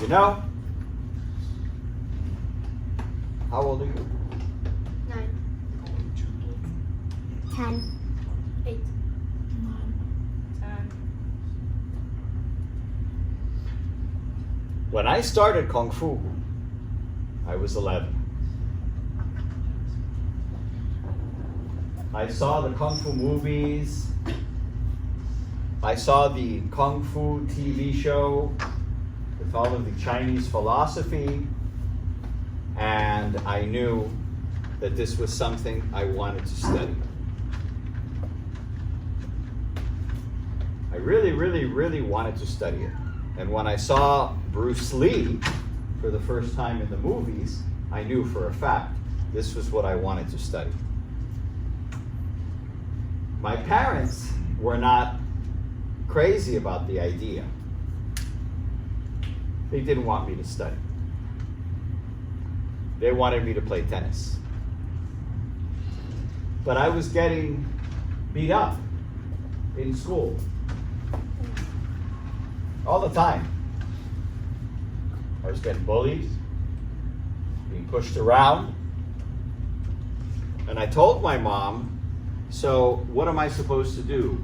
you know? How old are you? 9. 10. 8. 10. When I started Kung Fu, I was 11. I saw the Kung Fu movies. I saw the Kung Fu TV show with all of the Chinese philosophy, and I knew that this was something I wanted to study. I really, really, really wanted to study it. And when I saw Bruce Lee for the first time in the movies, I knew for a fact this was what I wanted to study. My parents were not crazy about the idea. They didn't want me to study. They wanted me to play tennis. But I was getting beat up in school all the time. I was getting bullied, being pushed around. And I told my mom, so what am I supposed to do?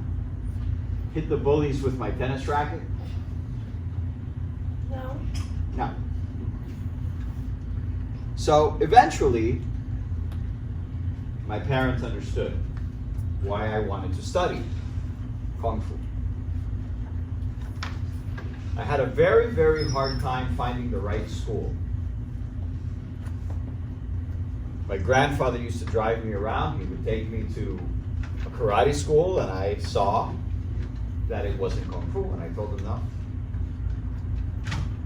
Hit the bullies with my tennis racket? No. No. So eventually, my parents understood why I wanted to study Kung Fu. I had a very, very hard time finding the right school. My grandfather used to drive me around. He would take me to a karate school, and I saw that it wasn't Kung Fu, and I told him, no,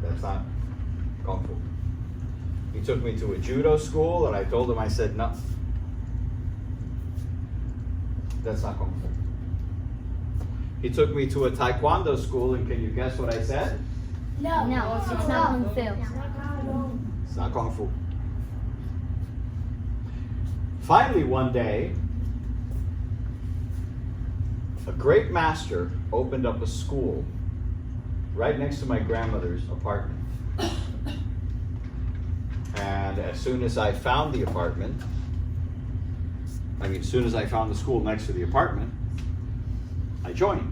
that's not Kung Fu. He took me to a judo school, and I told him, I said, no, that's not Kung Fu. He took me to a taekwondo school, and can you guess what I said? No. No, it's not Kung Fu. It's not Kung Fu. Finally, one day, a great master opened up a school right next to my grandmother's apartment. And as soon as I found the apartment, as soon as I found the school next to the apartment, I joined.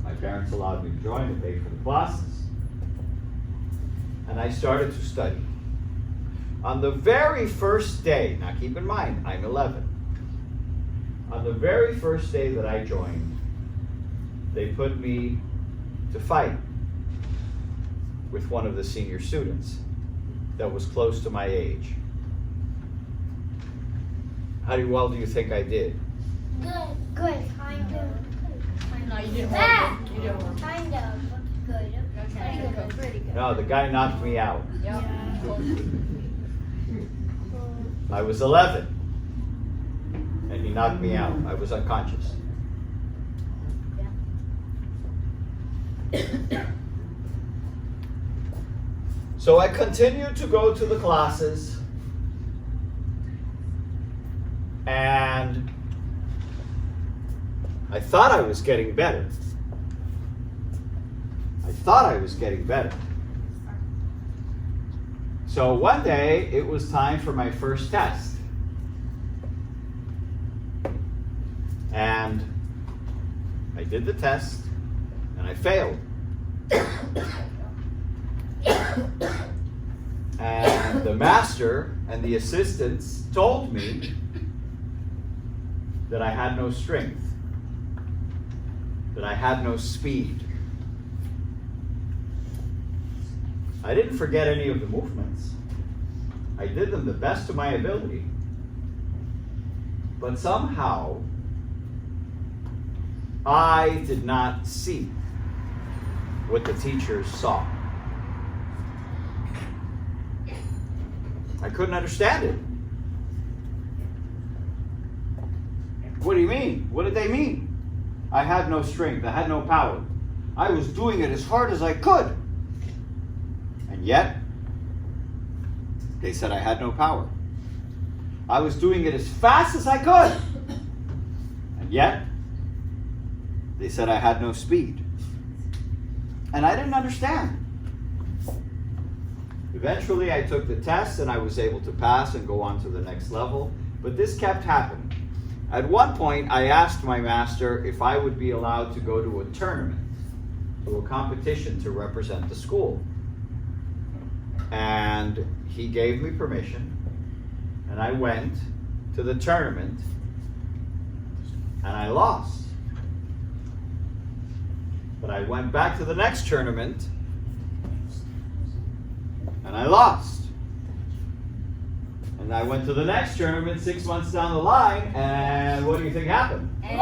My parents allowed me to join, they paid for the classes. And I started to study. On the very first day, now keep in mind, I'm 11. On the very first day that I joined, they put me to fight with one of the senior students that was close to my age. How well do you think I did? Good. Kind of. No, you didn't Ah! work. You didn't work. Kind of. Good. Okay. Pretty good. No, the guy knocked me out. Yep. I was 11, and he knocked me out. I was unconscious. So I continued to go to the classes, and I thought I was getting better. So one day, it was time for my first test. And I did the test, and I failed. And the master and the assistants told me that I had no strength, that I had no speed. I didn't forget any of the movements. I did them the best of my ability. But somehow, I did not see what the teachers saw. I couldn't understand it. What do you mean? What did they mean? I had no strength. I had no power. I was doing it as hard as I could. And yet, they said I had no power. I was doing it as fast as I could. And yet, they said I had no speed. And I didn't understand. Eventually, I took the test and I was able to pass and go on to the next level, but this kept happening. At one point, I asked my master if I would be allowed to go to a tournament, to a competition to represent the school. And he gave me permission, and I went to the tournament, and I lost. But I went back to the next tournament, and I lost. And I went to the next tournament 6 months down the line, and what do you think happened? I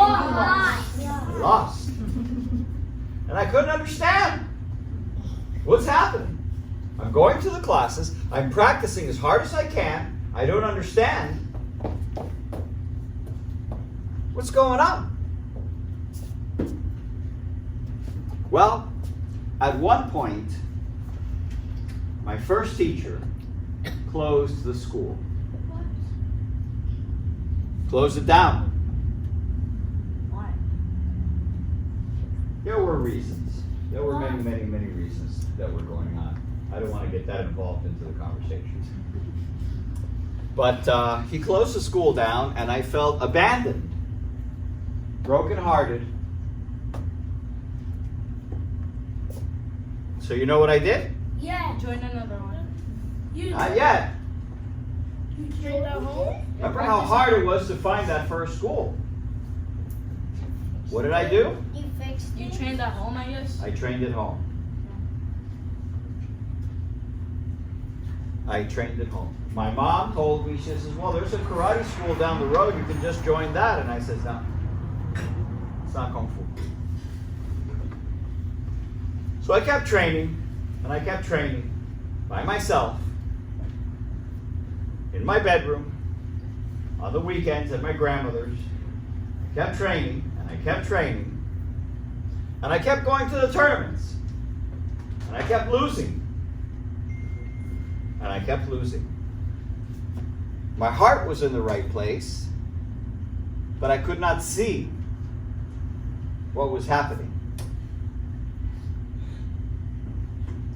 lost. And I couldn't understand. What's happening? I'm going to the classes, I'm practicing as hard as I can, I don't understand. What's going on? Well, at one point, my first teacher closed the school. Closed it down. Why? There were reasons. There were many, many, many reasons that were going on. I don't want to get that involved into the conversations. But he closed the school down, and I felt abandoned, brokenhearted. So you know what I did? Yeah. Join another one. Not yet. You trained at home? Remember how hard it was to find that first school? What did I do? You fixed You it? trained at home, I guess? I trained at home. I trained at home. My mom told me, she says, well, there's a karate school down the road. You can just join that. And I said, no, it's not Kung Fu. So I kept training, and I kept training by myself in my bedroom on the weekends at my grandmother's. I kept training, and I kept training, and I kept going to the tournaments, and I kept losing. And I kept losing. My heart was in the right place, but I could not see what was happening.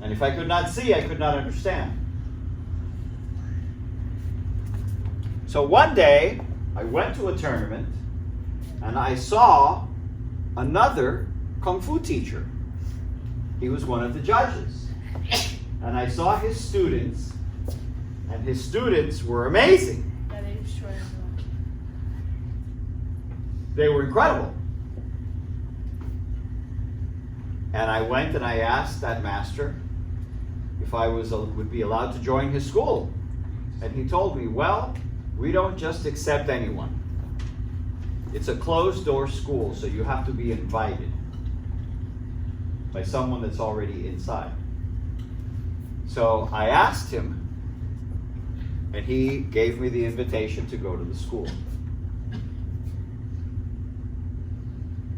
And if I could not see, I could not understand. So one day, I went to a tournament, and I saw another Kung Fu teacher. He was one of the judges. And I saw his students, and his students were amazing. Yeah, they destroyed everyone. They were incredible. And I went and I asked that master if I would be allowed to join his school. And he told me, well, we don't just accept anyone. It's a closed-door school, so you have to be invited by someone that's already inside. So I asked him, and he gave me the invitation to go to the school.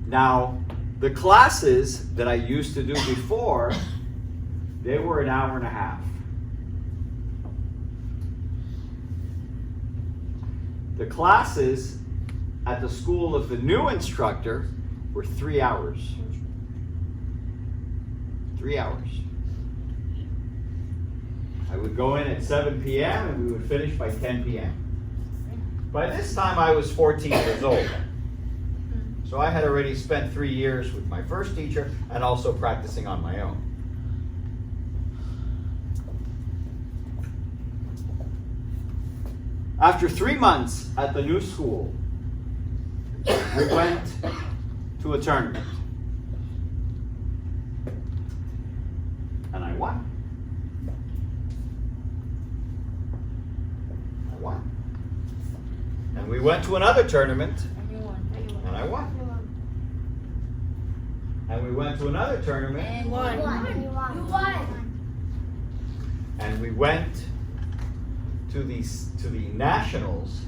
Now, the classes that I used to do before, they were an hour and a half. The classes at the school of the new instructor were 3 hours. 3 hours. I would go in at 7 p.m. and we would finish by 10 p.m. By this time I was 14 years old. So I had already spent 3 years with my first teacher and also practicing on my own. After 3 months at the new school, we went to a tournament. And I won. I won. And we went to another tournament, And you won. and I won. And we went to another tournament, And You won. won. You won. and we went to the nationals,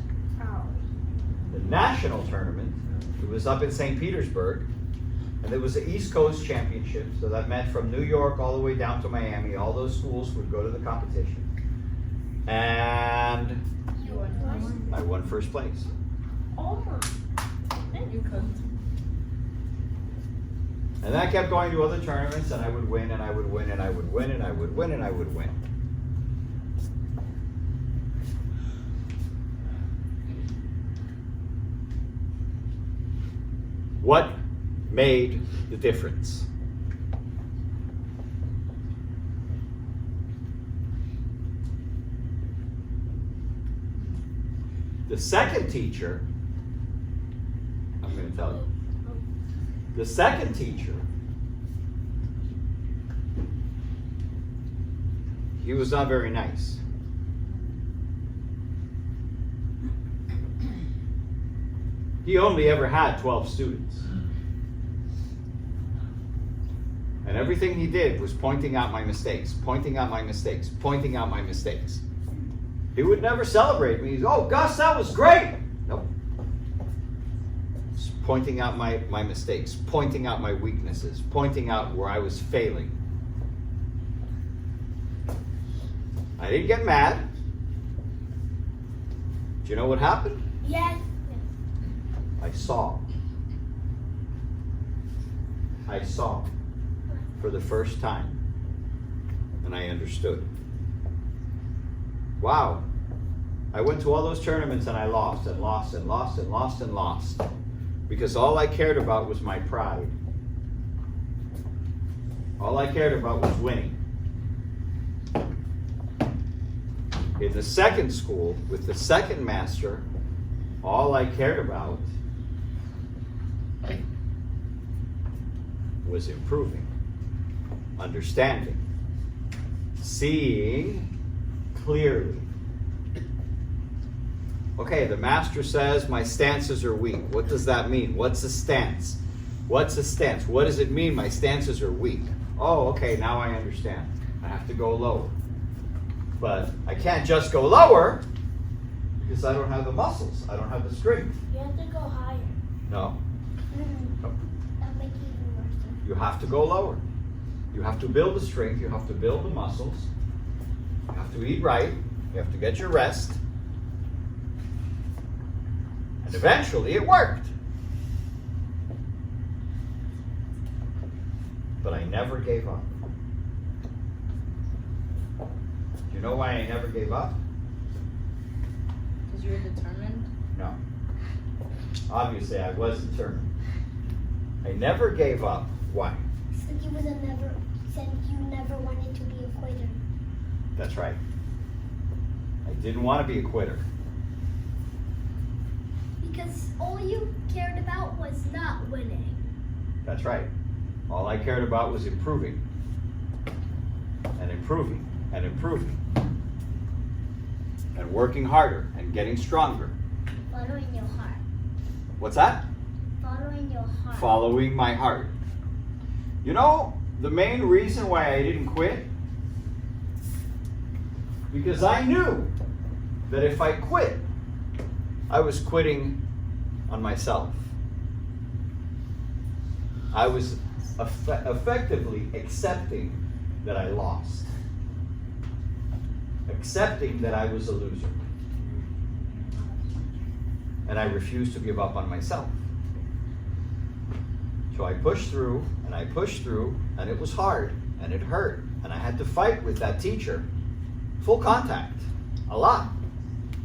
the national tournament. It was up in St. Petersburg, and it was the East Coast Championship. So that meant from New York all the way down to Miami, all those schools would go to the competition. And You won. I won first place. And you cooked. And then I kept going to other tournaments, and I would win, and I would win, and I would win, and I would win, and I would win. What made the difference? The second teacher, I'm going to tell you. The second teacher, he was not very nice. He only ever had 12 students. And everything he did was pointing out my mistakes, pointing out my mistakes, pointing out my mistakes. He would never celebrate me. He's, oh, Gus, that was great. Nope. Just pointing out my mistakes, pointing out my weaknesses, pointing out where I was failing. I didn't get mad. Do you know what happened? Yes. I saw. I saw for the first time. And I understood. Wow. I went to all those tournaments and I lost and lost and lost and lost and lost. Because all I cared about was my pride. All I cared about was winning. In the second school, with the second master, all I cared about was improving, understanding, seeing clearly. Okay, the master says my stances are weak. What does that mean? What's a stance? What's a stance? What does it mean my stances are weak? Oh, okay, now I understand. I have to go lower. But I can't just go lower because I don't have the muscles. I don't have the strength. You have to go higher. No. That'll make it even worse. You have to go lower. You have to build the strength. You have to build the muscles. You have to eat right. You have to get your rest. And eventually it worked. But I never gave up. Do you know why I never gave up? Because you were determined? No. Obviously, I was determined. I never gave up. Why? Since you never wanted to be a quitter. That's right. I didn't want to be a quitter. Because all you cared about was not winning. That's right. All I cared about was improving. And improving. And improving. And working harder and getting stronger. Following your heart. What's that? Following your heart. Following my heart. You know, the main reason why I didn't quit? Because I knew that if I quit, I was quitting on myself. I was effectively accepting that I lost. Accepting that I was a loser. And I refused to give up on myself. So I pushed through, and I pushed through, and it was hard, and it hurt. And I had to fight with that teacher. Full contact. A lot.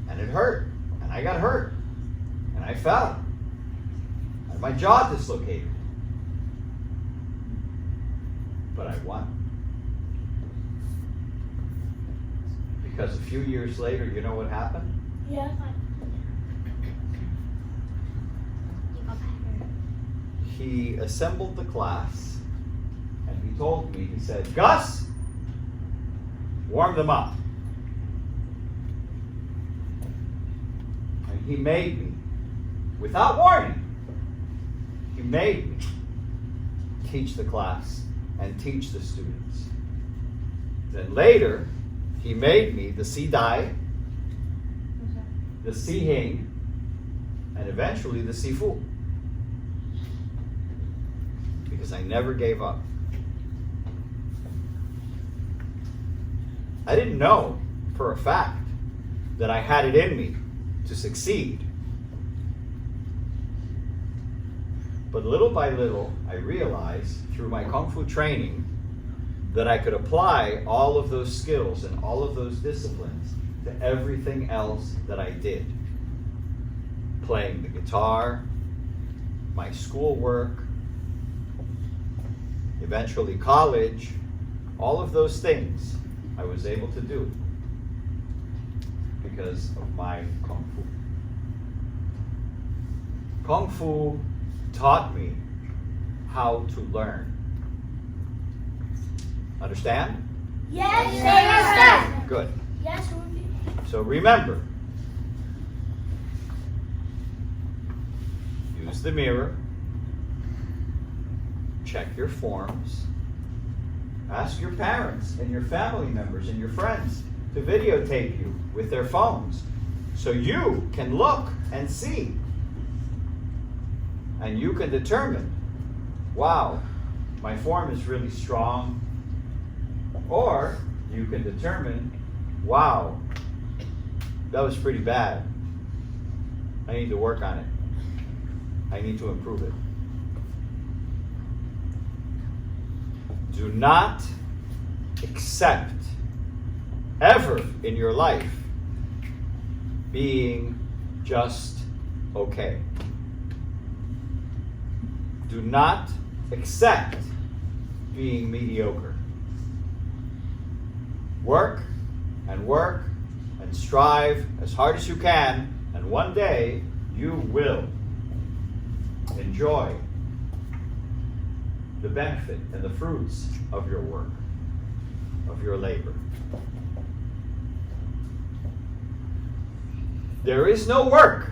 And it hurt. And I got hurt. And I fell. And my jaw dislocated. But I won. Because a few years later, you know what happened? Yeah. He assembled the class, and he told me, he said, Gus, warm them up. And he made me, without warning, he made me teach the class and teach the students. Then later, he made me the Si-Dai, the Si-Hing, and eventually the Si-Fu. Because I never gave up. I didn't know for a fact that I had it in me to succeed. But little by little, I realized through my Kung Fu training that I could apply all of those skills and all of those disciplines to everything else that I did. Playing the guitar, my schoolwork, eventually college, all of those things I was able to do because of my Kung Fu. Kung Fu taught me how to learn. Understand? Yes, sir. Good. Yes, sir. So remember, use the mirror, check your forms, ask your parents and your family members and your friends to videotape you with their phones so you can look and see. And you can determine, wow, my form is really strong. Or you can determine, wow, that was pretty bad. I need to work on it. I need to improve it. Do not accept ever in your life being just okay. Do not accept being mediocre. Work and strive as hard as you can, and one day you will enjoy the benefit and the fruits of your work, of your labor. There is no work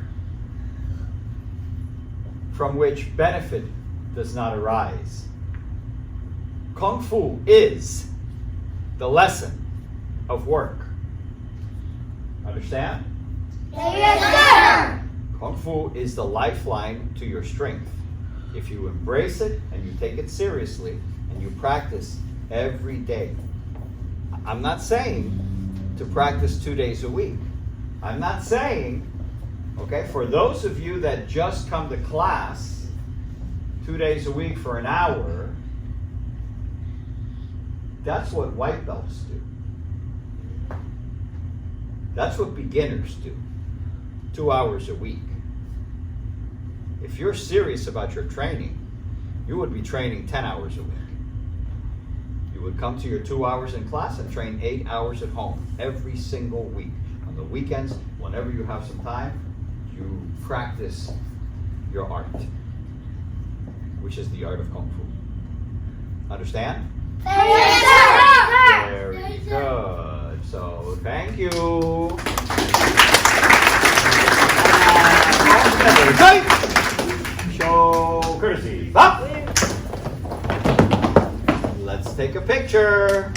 from which benefit does not arise. Kung Fu is the lesson of work. Understand? Yes, sir. Kung Fu is the lifeline to your strength. If you embrace it and you take it seriously and you practice every day. I'm not saying to practice 2 days a week. I'm not saying, okay, for those of you that just come to class 2 days a week for an hour, that's what white belts do. That's what beginners do. 2 hours a week. If you're serious about your training, you would be training 10 hours a week. You would come to your 2 hours in class and train 8 hours at home every single week. On the weekends, whenever you have some time, you practice your art, which is the art of Kung Fu. Understand? Yes, sir. Very good. So, thank you. Show courtesy. Up. Let's take a picture.